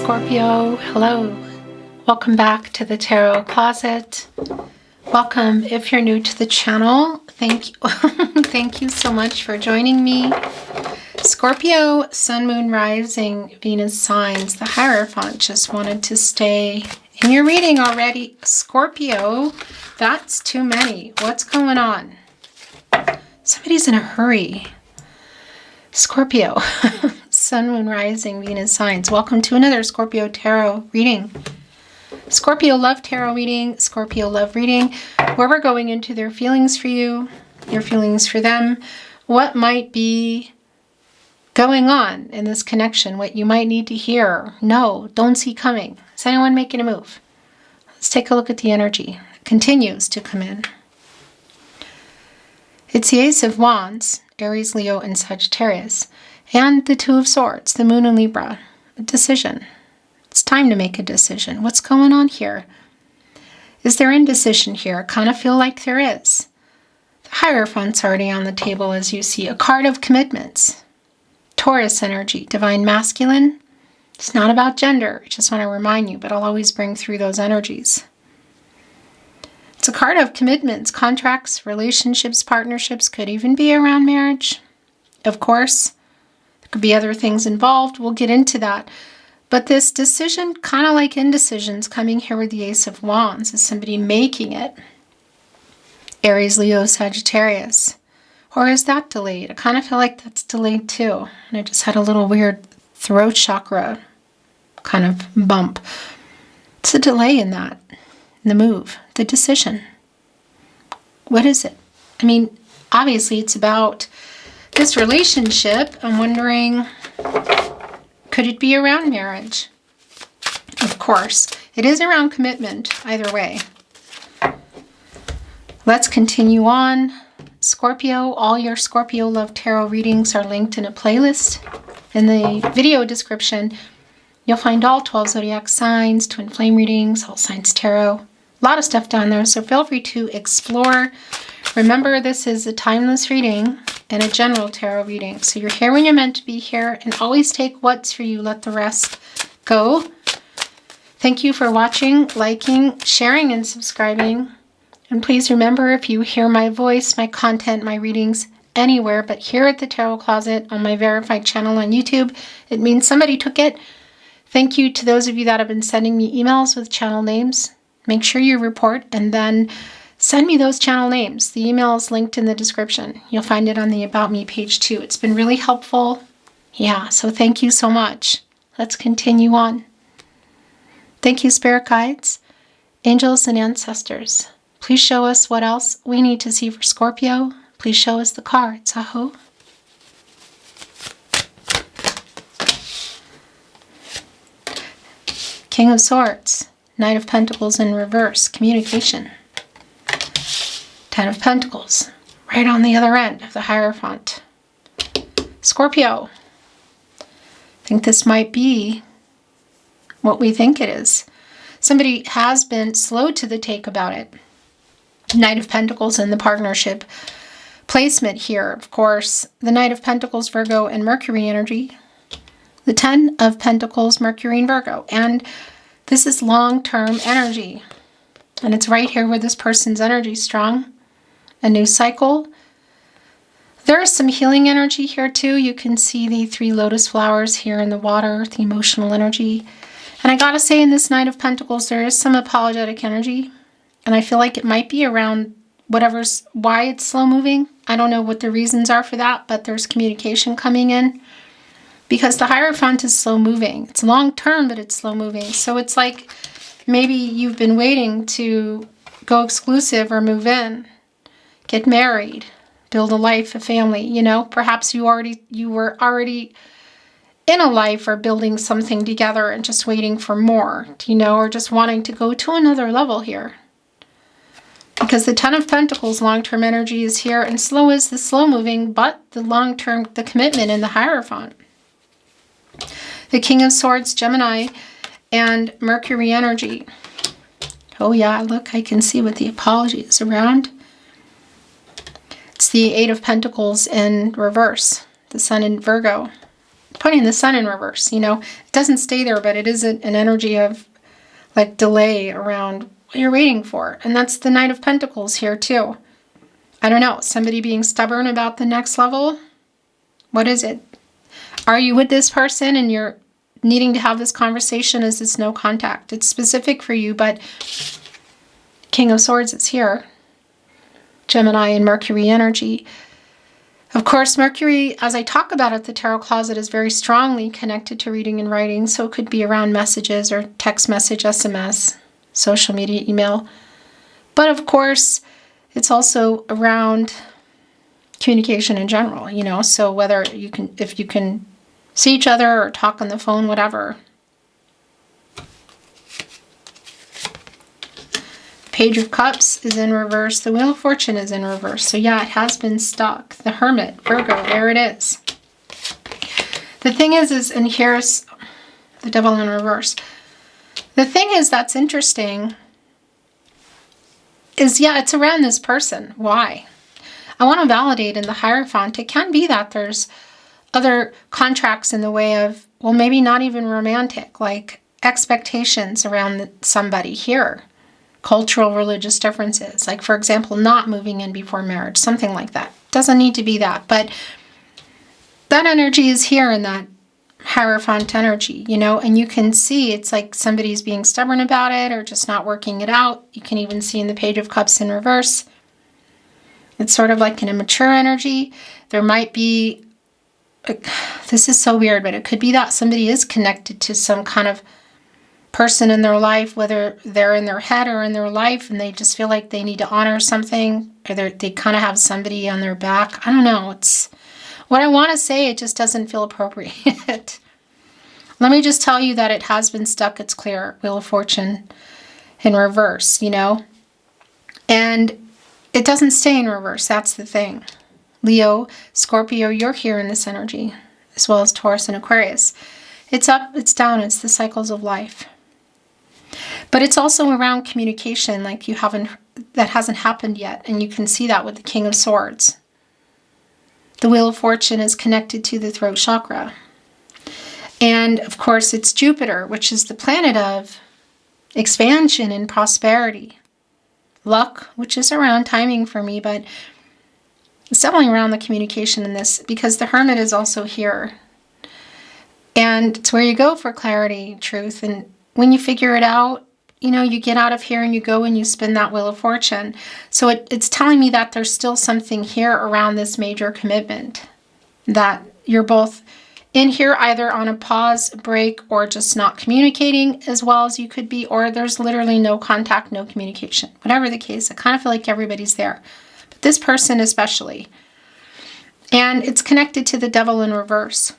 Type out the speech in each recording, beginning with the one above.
Scorpio, hello. Welcome back to the Tarot Closet. Welcome if you're new to the channel. Thank you. Thank you so much for joining me. Scorpio, Sun, Moon, Rising, Venus signs. The Hierophant just wanted to stay in your reading already. Scorpio, that's too many. What's going on? Somebody's in a hurry. Scorpio, Sun, Moon, Rising, Venus signs. Welcome to another Scorpio Tarot reading. Scorpio Love Tarot reading, Scorpio Love reading, where we're going into their feelings for you, your feelings for them, what might be going on in this connection, what you might need to hear, know, don't see coming. Is anyone making a move? Let's take a look at the energy. It continues to come in. It's the Ace of Wands, Aries, Leo, and Sagittarius, and the Two of Swords, the Moon and Libra. A decision. It's time to make a decision. What's going on here? Is there indecision here? I kind of feel like there is. The Hierophant's already on the table, as you see. A card of commitments. Taurus energy, divine masculine. It's not about gender. I just want to remind you, but I'll always bring through those energies. It's a card of commitments, contracts, relationships, partnerships, could even be around marriage. Of course, there could be other things involved. We'll get into that. But this decision, kind of like indecisions, coming here with the Ace of Wands, is somebody making it. Aries, Leo, Sagittarius. Or is that delayed? I kind of feel like that's delayed too. And I just had a little weird throat chakra kind of bump. It's a delay in that. The move, the decision. What is it? I mean, obviously it's about this relationship. I'm wondering, could it be around marriage? Of course, it is around commitment, either way. Let's continue on. Scorpio, all your Scorpio Love Tarot readings are linked in a playlist. In the video description, you'll find all 12 zodiac signs, twin flame readings, all signs tarot. A lot of stuff down there, so feel free to explore. Remember, this is a timeless reading and a general tarot reading. So you're here when you're meant to be here, and always take what's for you, let the rest go. Thank you for watching, liking, sharing, and subscribing. And please remember, if you hear my voice, my content, my readings anywhere but here at the Tarot Closet on my verified channel on YouTube, it means somebody took it. Thank you to those of you that have been sending me emails with channel names. Make sure you report and then send me those channel names. The email is linked in the description. You'll find it on the About Me page too. It's been really helpful. Yeah, so thank you so much. Let's continue on. Thank you, Spirit Guides, Angels, and Ancestors. Please show us what else we need to see for Scorpio. Please show us the cards. Aho. King of Swords. Knight of Pentacles in reverse, communication. Ten of Pentacles, right on the other end of the Hierophant. Scorpio, I think this might be what we think it is. Somebody has been slow to the take about it. Knight of Pentacles in the partnership placement here. Of course, the Knight of Pentacles, Virgo, and Mercury energy. The Ten of Pentacles, Mercury, and Virgo. And this is long-term energy, and it's right here where this person's energy is strong. A new cycle. There is some healing energy here too. You can see the 3 lotus flowers here in the water, the emotional energy. And I gotta say, in this Knight of Pentacles, there is some apologetic energy, and I feel like it might be around why it's slow moving. I don't know what the reasons are for that, but there's communication coming in. Because the Hierophant is slow moving. It's long term, but it's slow moving. So it's like maybe you've been waiting to go exclusive or move in, get married, build a life, a family, you know. Perhaps you were already in a life or building something together and just waiting for more, you know, or just wanting to go to another level here. Because the Ten of Pentacles, long-term energy is here, and slow is the slow moving, but the long-term, the commitment in the Hierophant. The King of Swords, Gemini, and Mercury energy. Oh yeah, look, I can see what the apology is around. It's the Eight of Pentacles in reverse, the Sun in Virgo. putting the sun in reverse, you know. It doesn't stay there, but it is an energy of like delay around what you're waiting for. And that's the Knight of Pentacles here too. I don't know, somebody being stubborn about the next level. What is it? Are you with this person and you're needing to have this conversation? Is this no contact? It's specific for you, but King of Swords is here. Gemini and Mercury energy. Of course, Mercury, as I talk about it, the Tarot Closet is very strongly connected to reading and writing. So it could be around messages or text message, SMS, social media, email. But of course, it's also around communication in general, you know. So whether you can, if you can see each other or talk on the phone, whatever. Page of Cups is in reverse. The Wheel of Fortune is in reverse. So yeah, it has been stuck. The Hermit, Virgo, there it is. The thing is, and here's the Devil in reverse. The thing is that's interesting is, yeah, it's around this person. Why? I want to validate in the Hierophant. It can be that there's other contracts in the way of, well, maybe not even romantic, like expectations around somebody here. Cultural, religious differences. Like, for example, not moving in before marriage. Something like that. Doesn't need to be that. But that energy is here in that Hierophant energy, you know. And you can see it's like somebody's being stubborn about it or just not working it out. You can even see in the Page of Cups in reverse. It's sort of like an immature energy. There might be, this is so weird, but it could be that somebody is connected to some kind of person in their life, whether they're in their head or in their life, and they just feel like they need to honor something, or they kind of have somebody on their back. I don't know. It's what I want to say. It just doesn't feel appropriate. Let me just tell you that it has been stuck. It's clear. Wheel of Fortune in reverse, you know, and it doesn't stay in reverse. That's the thing. Leo, Scorpio, you're here in this energy, as well as Taurus and Aquarius. It's up, it's down. It's the cycles of life. But it's also around communication, like that hasn't happened yet. And you can see that with the King of Swords. The Wheel of Fortune is connected to the throat chakra. And of course, it's Jupiter, which is the planet of expansion and prosperity. Luck, which is around timing for me, but it's definitely around the communication in this, because the Hermit is also here. And it's where you go for clarity, truth. And when you figure it out, you know, you get out of here and you go and you spin that Wheel of Fortune. So it's telling me that there's still something here around this major commitment, that you're both in here either on a pause, break, or just not communicating as well as you could be, or there's literally no contact, no communication. Whatever the case, I kind of feel like everybody's there. But this person especially. And it's connected to the Devil in reverse.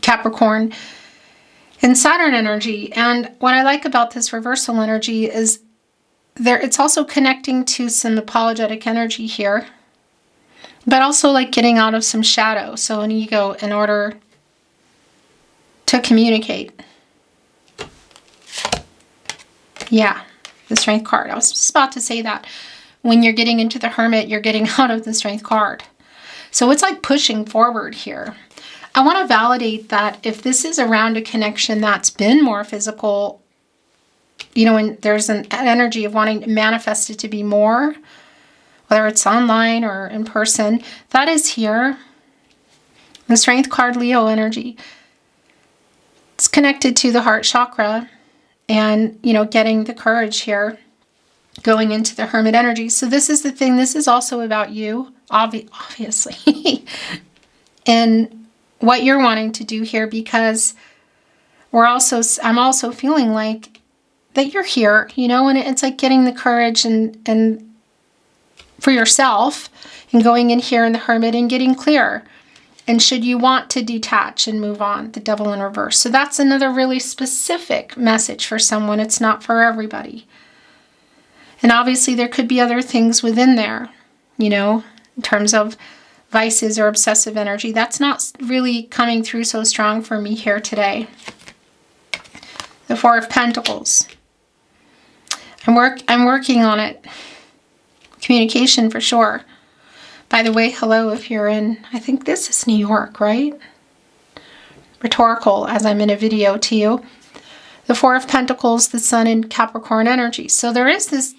Capricorn and Saturn energy. And what I like about this reversal energy is it's also connecting to some apologetic energy here, but also like getting out of some shadow. So an ego in order to communicate. Yeah, the Strength card. I was just about to say that. When you're getting into the Hermit, you're getting out of the Strength card. So it's like pushing forward here. I want to validate that if this is around a connection that's been more physical, you know, and there's an energy of wanting to manifest it to be more, whether it's online or in person, that is here. The Strength card, Leo energy. It's connected to the heart chakra and, you know, getting the courage here, going into the Hermit energy. So this is the thing. This is also about you, obviously. And what you're wanting to do here, because I'm also feeling like that you're here, you know, and it's like getting the courage and for yourself and going in here in the Hermit and getting clear. And should you want to detach and move on, the Devil in reverse. So that's another really specific message for someone. It's not for everybody. And obviously there could be other things within there, you know, in terms of vices or obsessive energy. That's not really coming through so strong for me here today. The Four of Pentacles. I'm working on it. Communication for sure. By the way, hello if you're in, I think this is New York, right? rhetorical as I'm in a video to you. The Four of Pentacles, the Sun in Capricorn energy. So there is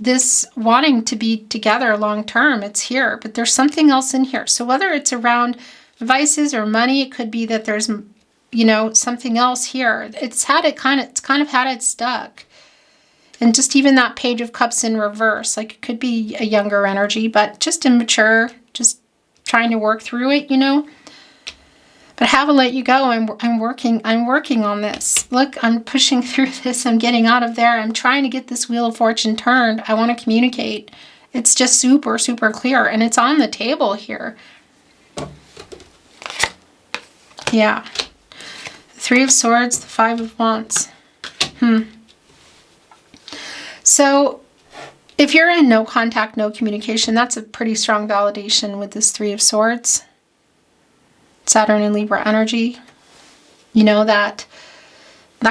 this wanting to be together long term. It's here, but there's something else in here. So whether it's around vices or money, it could be that there's, you know, something else here. It's kind of had it stuck. And just even that Page of Cups in reverse, like it could be a younger energy, but just immature, just trying to work through it, you know. But I haven't let you go. I'm working on this. Look, I'm pushing through this. I'm getting out of there. I'm trying to get this Wheel of Fortune turned. I want to communicate. It's just super, super clear. And it's on the table here. Yeah. The Three of Swords, the Five of Wands. So if you're in no contact, no communication, that's a pretty strong validation with this Three of Swords. Saturn and Libra energy. You know that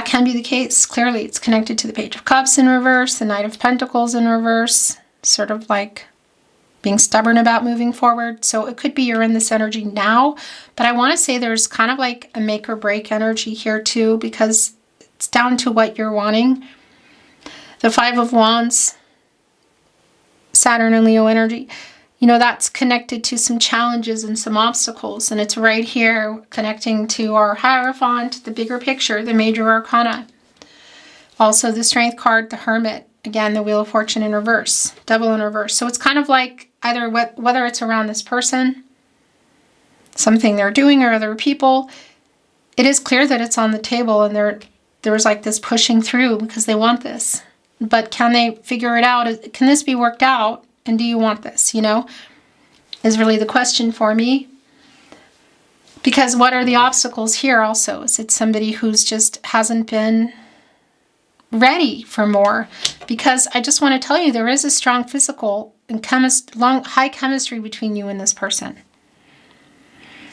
can be the case. Clearly, it's connected to the Page of Cups in reverse, the Knight of Pentacles in reverse, sort of like being stubborn about moving forward. So it could be you're in this energy now, but I want to say there's kind of like a make or break energy here too, because it's down to what you're wanting. The Five of Wands, Saturn and Leo energy, you know, that's connected to some challenges and some obstacles, and it's right here connecting to our Hierophant, the bigger picture, the major arcana. Also the Strength card, the Hermit, again, the Wheel of Fortune in reverse, Devil in reverse. So it's kind of like either whether it's around this person, something they're doing, or other people, it is clear that it's on the table, and there's like this pushing through because they want this. But can they figure it out? Can this be worked out? And do you want this, you know, is really the question for me. Because what are the obstacles here also? Is it somebody who's just hasn't been ready for more? Because I just want to tell you, there is a strong physical and high chemistry between you and this person.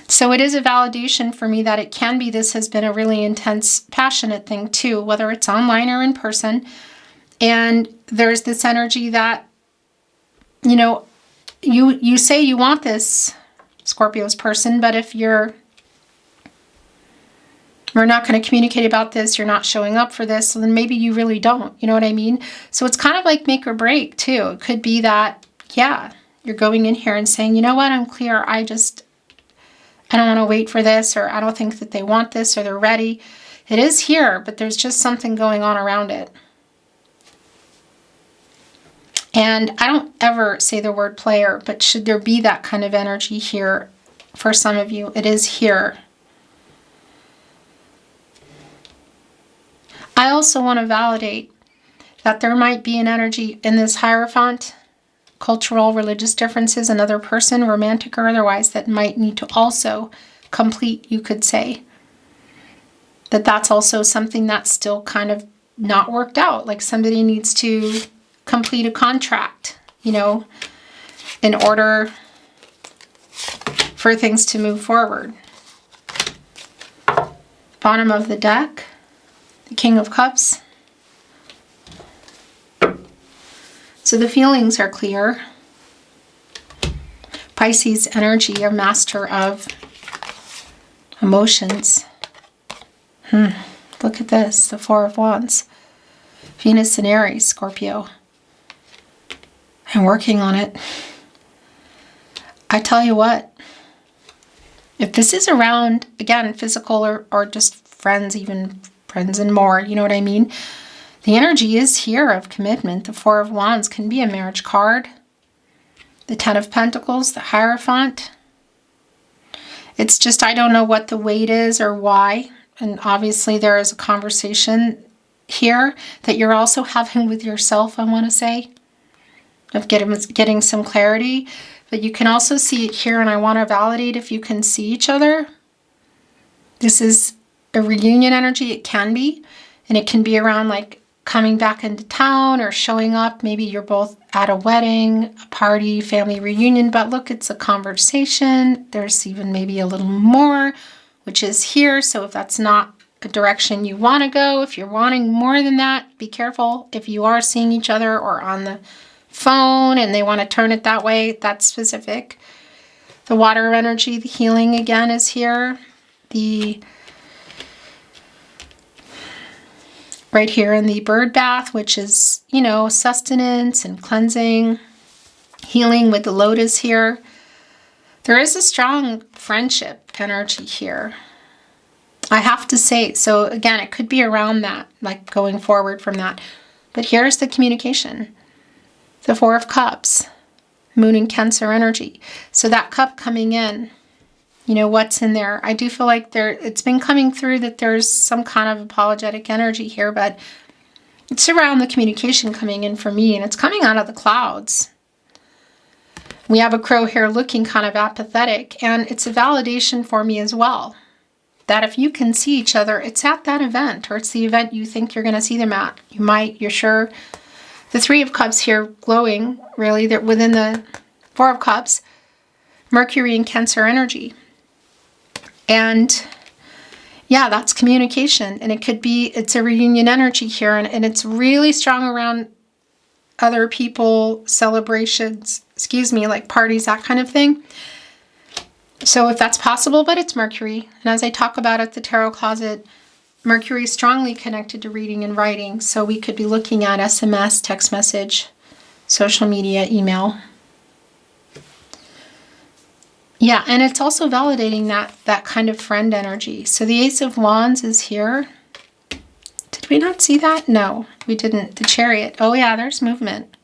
So it is a validation for me that it can be this has been a really intense, passionate thing too, whether it's online or in person. And there's this energy that, you know, you say you want this, Scorpio's person, but if we're not going to communicate about this, you're not showing up for this, so then maybe you really don't, you know what I mean? So it's kind of like make or break too. It could be that, yeah, you're going in here and saying, you know what, I'm clear, I don't want to wait for this, or I don't think that they want this, or they're ready. It is here, but there's just something going on around it. And I don't ever say the word player, but should there be that kind of energy here for some of you, it is here. I also want to validate that there might be an energy in this Hierophant, cultural, religious differences, another person, romantic or otherwise, that might need to also complete, you could say. That's also something that's still kind of not worked out. Like somebody needs to complete a contract, you know, in order for things to move forward. Bottom of the deck, the King of Cups. So the feelings are clear. Pisces energy, a master of emotions. Look at this, the Four of Wands. Venus and Aries, Scorpio. I'm working on it. I tell you what, if this is around, again, physical or just friends, even friends and more, you know what I mean? The energy is here of commitment. The Four of Wands can be a marriage card. The Ten of Pentacles, the Hierophant. It's just, I don't know what the weight is or why. And obviously there is a conversation here that you're also having with yourself, I want to say, of getting some clarity. But you can also see it here, and I want to validate if you can see each other. This is a reunion energy. It can be, and it can be around like coming back into town or showing up. Maybe you're both at a wedding, a party, family reunion, but look, it's a conversation. There's even maybe a little more, which is here. So if that's not a direction you want to go, if you're wanting more than that, be careful. If you are seeing each other or on the phone and they want to turn it that way, that's specific. The water energy, the healing again is here. The right here in the bird bath, which is, you know, sustenance and cleansing, healing with the lotus here. There is a strong friendship energy here, I have to say. So again, it could be around that, like going forward from that. But here's the communication. The Four of Cups, Moon and Cancer energy. So that cup coming in, you know, what's in there? I do feel like it's been coming through that there's some kind of apologetic energy here, but it's around the communication coming in for me, and it's coming out of the clouds. We have a crow here looking kind of apathetic, and it's a validation for me as well. That if you can see each other, it's at that event, or it's the event you think you're going to see them at. You might, you're sure. The Three of Cups here glowing, really, they're within the Four of Cups, Mercury and Cancer energy. And yeah, that's communication. And it could be, it's a reunion energy here, and it's really strong around other people, celebrations, like parties, that kind of thing. So if that's possible, but it's Mercury. And as I talk about at the Tarot Closet, Mercury is strongly connected to reading and writing. So we could be looking at SMS, text message, social media, email. Yeah, and it's also validating that kind of friend energy. So the Ace of Wands is here. Did we not see that? No, we didn't. The Chariot. Oh yeah, there's movement.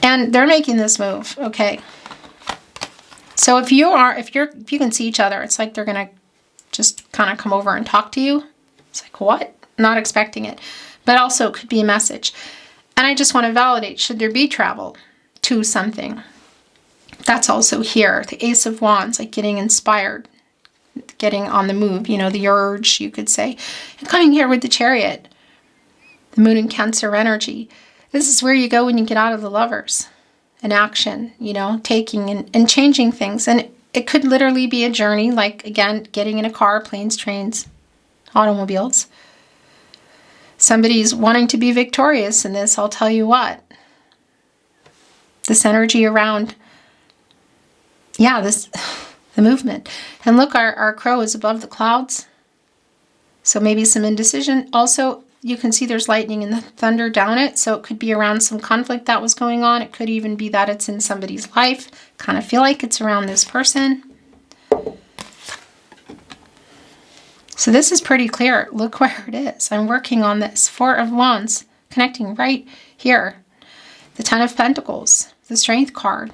And they're making this move, okay. So if you can see each other, it's like they're gonna just kind of come over and talk to you. It's like, what? Not expecting it. But also it could be a message. And I just want to validate, should there be travel to something? That's also here. The Ace of Wands, like getting inspired, getting on the move, you know, the urge, you could say. And coming here with the Chariot, the Moon and Cancer energy. This is where you go when you get out of the Lovers. An action, you know, taking and changing things. And it could literally be a journey, like, again, getting in a car, planes, trains, automobiles. Somebody's wanting to be victorious in this, I'll tell you what. This energy around, yeah, the movement. And look, our crow is above the clouds. So maybe some indecision. Also, you can see there's lightning and the thunder down it. So it could be around some conflict that was going on. It could even be that it's in somebody's life. Kind of feel like it's around this person. So this is pretty clear. Look where it is. I'm working on this. Four of Wands connecting right here. The Ten of Pentacles, the Strength card.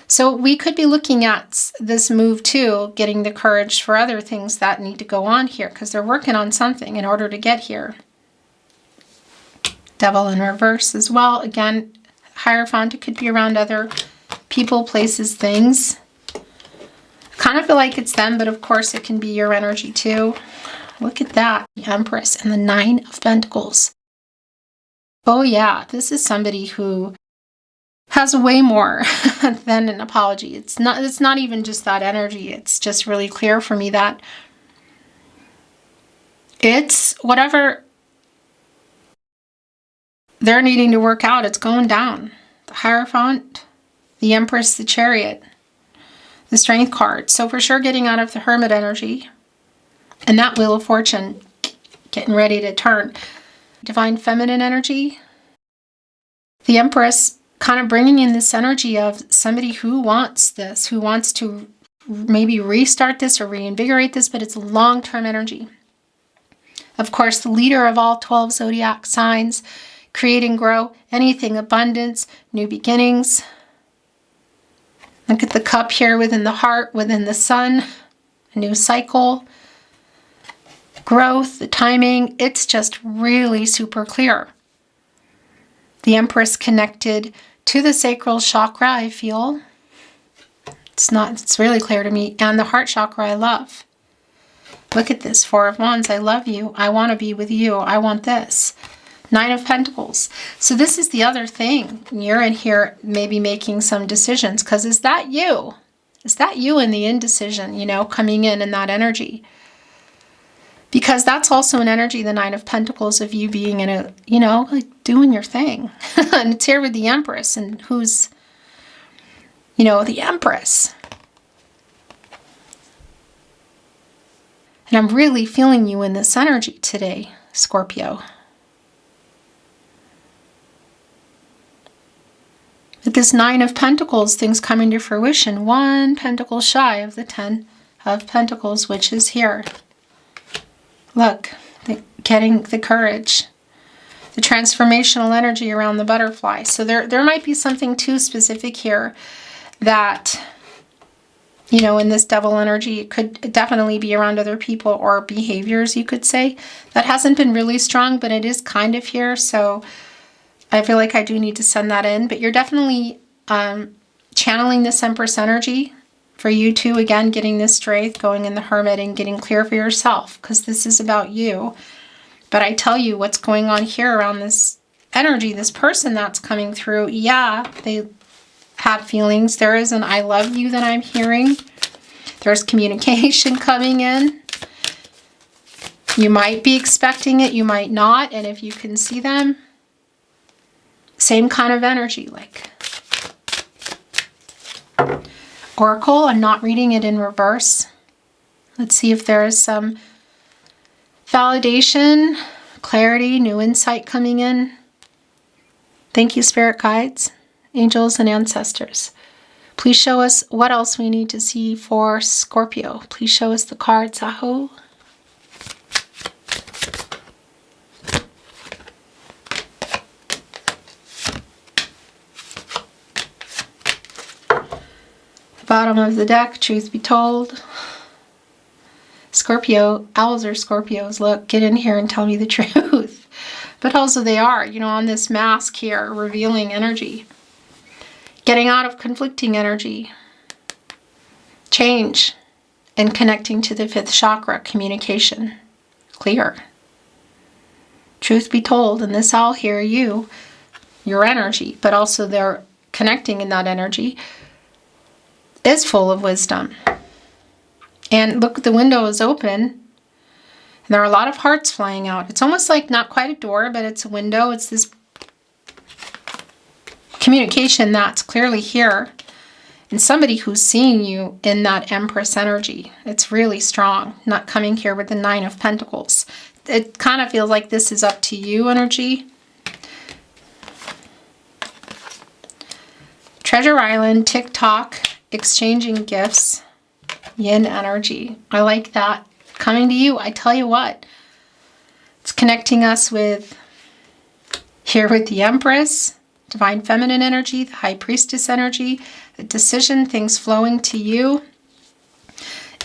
So we could be looking at this move too, getting the courage for other things that need to go on here, because they're working on something in order to get here. Devil in reverse as well. Again, Hierophant, it could be around other people, places, things. Kind of feel like it's them, but of course it can be your energy too. Look at that. The Empress and the Nine of Pentacles. Oh yeah, this is somebody who has way more than an apology. It's not even just that energy. It's just really clear for me that it's whatever they're needing to work out, it's going down. The Hierophant, the Empress, the Chariot, the Strength card. So for sure getting out of the Hermit energy. And that Wheel of Fortune getting ready to turn. Divine Feminine energy. The Empress kind of bringing in this energy of somebody who wants this, who wants to maybe restart this or reinvigorate this, but it's a long-term energy. Of course, the leader of all 12 zodiac signs, create and grow, anything, abundance, new beginnings. Look at the cup here within the heart, within the sun, a new cycle, growth, the timing. It's just really super clear. The Empress connected to the sacral chakra, I feel. It's really clear to me. And the heart chakra, I love. Look at this, Four of Wands. I love you. I want to be with you. I want this. Nine of Pentacles. So this is the other thing. You're in here maybe making some decisions, because is that you? Is that you in the indecision, you know, coming in that energy? Because that's also an energy, the Nine of Pentacles, of you being in a, you know, like doing your thing. And it's here with the Empress, and who's, you know, the Empress. And I'm really feeling you in this energy today, Scorpio. this 9 of Pentacles, things coming to fruition. 1 pentacle shy of the 10 of Pentacles, which is here. Look, getting the courage. The transformational energy around the butterfly. So there might be something too specific here that, you know, in this devil energy, it could definitely be around other people or behaviors, you could say. That hasn't been really strong, but it is kind of here. So I feel like I do need to send that in. But you're definitely channeling this Empress energy for you too. Again, getting this strength, going in the Hermit and getting clear for yourself, because this is about you. But I tell you what's going on here around this energy, this person that's coming through. Yeah, they have feelings. There is an I love you that I'm hearing. There's communication coming in. You might be expecting it, you might not. And if you can see them, same kind of energy, like Oracle. I'm not reading it in reverse. Let's see if there is some validation, clarity, new insight coming in. Thank you, spirit guides, angels, and ancestors. Please show us what else we need to see for Scorpio. Please show us the cards, Aho. Bottom of the deck, truth be told. Scorpio, owls are Scorpios. Look, get in here and tell me the truth. But also they are, you know, on this mask here, revealing energy. Getting out of conflicting energy. Change. And connecting to the 5th chakra, communication. Clear. Truth be told, in this owl here, your energy, but also they're connecting in that energy, is full of wisdom. And look, the window is open. And there are a lot of hearts flying out. It's almost like not quite a door, but it's a window. It's this communication that's clearly here. And somebody who's seeing you in that Empress energy. It's really strong. Not coming here with the 9 of Pentacles. It kind of feels like this is up to you energy. Treasure Island, TikTok, exchanging gifts. Yin energy. I like that. Coming to you. I tell you what. It's connecting us with here with the Empress, Divine Feminine energy, the High Priestess energy, the decision, things flowing to you,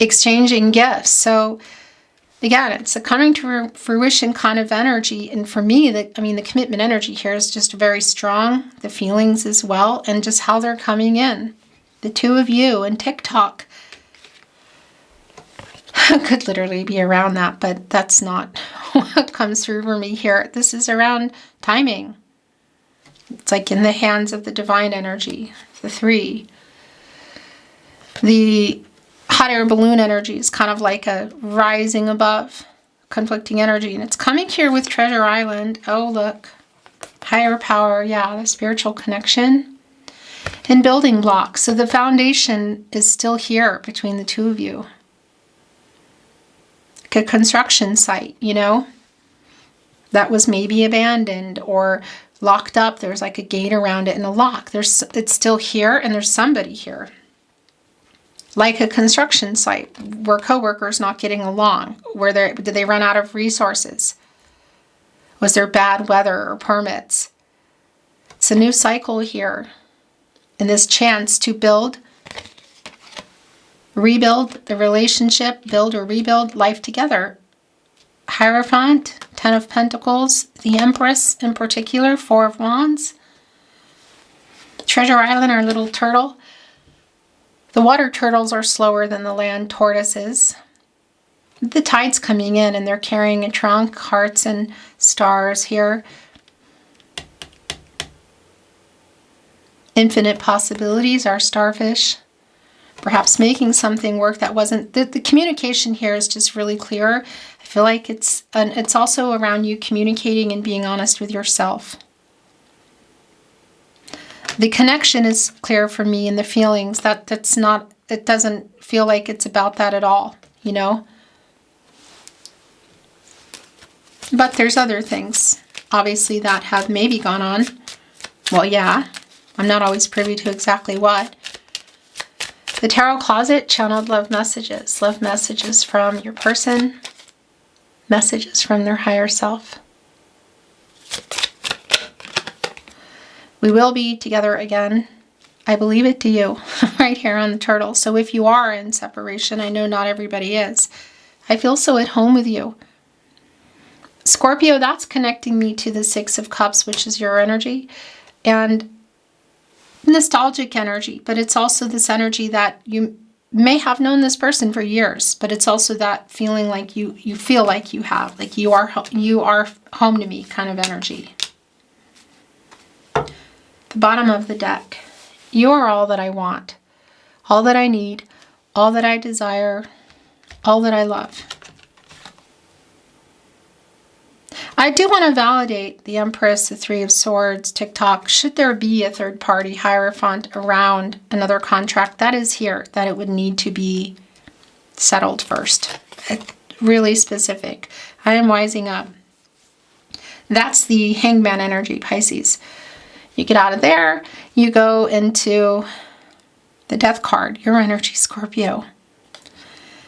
exchanging gifts. So again, it's a coming to fruition kind of energy. And for me, the commitment energy here is just very strong. The feelings as well, and just how they're coming in. The two of you and TikTok. Could literally be around that, but that's not what comes through for me here. This is around timing. It's like in the hands of the divine energy, the 3. The hot air balloon energy is kind of like a rising above conflicting energy, and it's coming here with Treasure Island. Oh, look. Higher power, yeah, the spiritual connection. And building blocks. So the foundation is still here between the two of you. A construction site, you know, that was maybe abandoned or locked up. There's like a gate around it and a lock. It's still here, and there's somebody here. Like a construction site where coworkers not getting along. Did they run out of resources? Was there bad weather or permits? It's a new cycle here, and this chance to build, rebuild the relationship, build or rebuild life together. Hierophant, 10 of Pentacles, the Empress in particular, 4 of Wands. Treasure Island, our little turtle. The water turtles are slower than the land tortoises. The tide's coming in and they're carrying a trunk, hearts and stars here. Infinite possibilities, our starfish. Perhaps making something work that wasn't... The communication here is just really clear. I feel like it's also around you communicating and being honest with yourself. The connection is clear for me, and the feelings. That's not... It doesn't feel like it's about that at all, you know? But there's other things, obviously, that have maybe gone on. Well, yeah. I'm not always privy to exactly what. The Tarot Closet, channeled love messages. Love messages from your person. Messages from their higher self. We will be together again. I believe it to you, right here on the turtle. So if you are in separation, I know not everybody is. I feel so at home with you. Scorpio, that's connecting me to the Six of Cups, which is your energy. And nostalgic energy, but it's also this energy that you may have known this person for years, but it's also that feeling like you feel like you have, like you are home to me kind of energy. The bottom of the deck. You are all that I want, all that I need, all that I desire, all that I love. I do want to validate the Empress, the Three of Swords, TikTok. Should there be a third party hierophant around another contract, that is here, that it would need to be settled first. It's really specific. I am wising up. That's the Hangman energy, Pisces. You get out of there, you go into the Death card, your energy, Scorpio.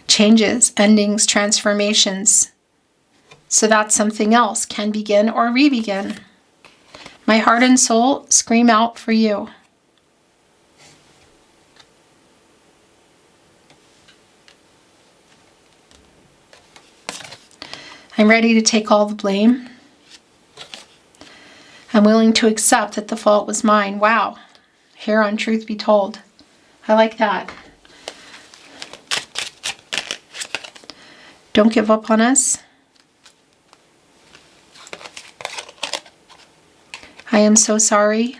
Changes, endings, transformations. So that's something else, can begin or re-begin. My heart and soul scream out for you. I'm ready to take all the blame. I'm willing to accept that the fault was mine. Wow. Here on Truth Be Told. I like that. Don't give up on us. I am so sorry.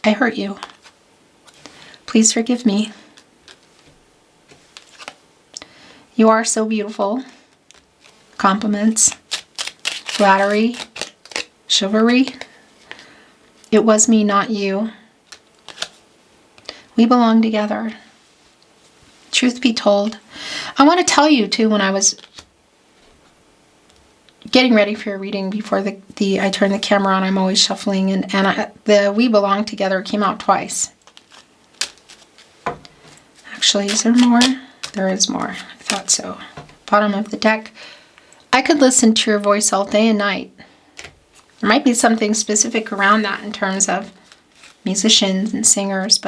I hurt you. Please forgive me. You are so beautiful. Compliments. Flattery. Chivalry. It was me, not you. We belong together. Truth be told. I want to tell you too, when I was getting ready for your reading before I turn the camera on, I'm always shuffling, and the We Belong Together came out twice. Actually, is there more? There is more. I thought so. Bottom of the deck. I could listen to your voice all day and night. There might be something specific around that in terms of musicians and singers,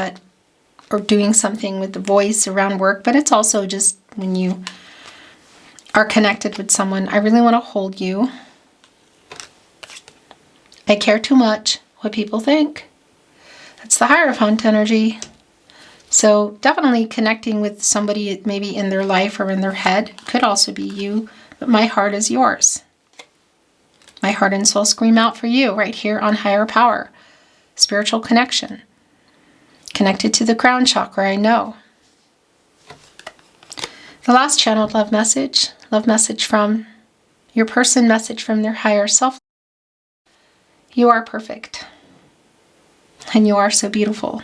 or doing something with the voice around work, but it's also just when you are connected with someone. I really want to hold you. I care too much what people think. That's the Hierophant energy. So definitely connecting with somebody maybe in their life or in their head. Could also be you, but my heart is yours. My heart and soul scream out for you right here on Higher Power. Spiritual connection. Connected to the crown chakra, I know. The last channeled love message from your person, message from their higher self. You are perfect. And you are so beautiful.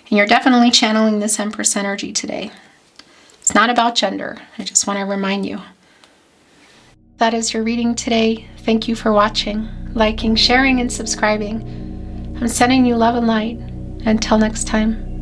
And you're definitely channeling this Empress energy today. It's not about gender. I just want to remind you. That is your reading today. Thank you for watching, liking, sharing, and subscribing. I'm sending you love and light. Until next time.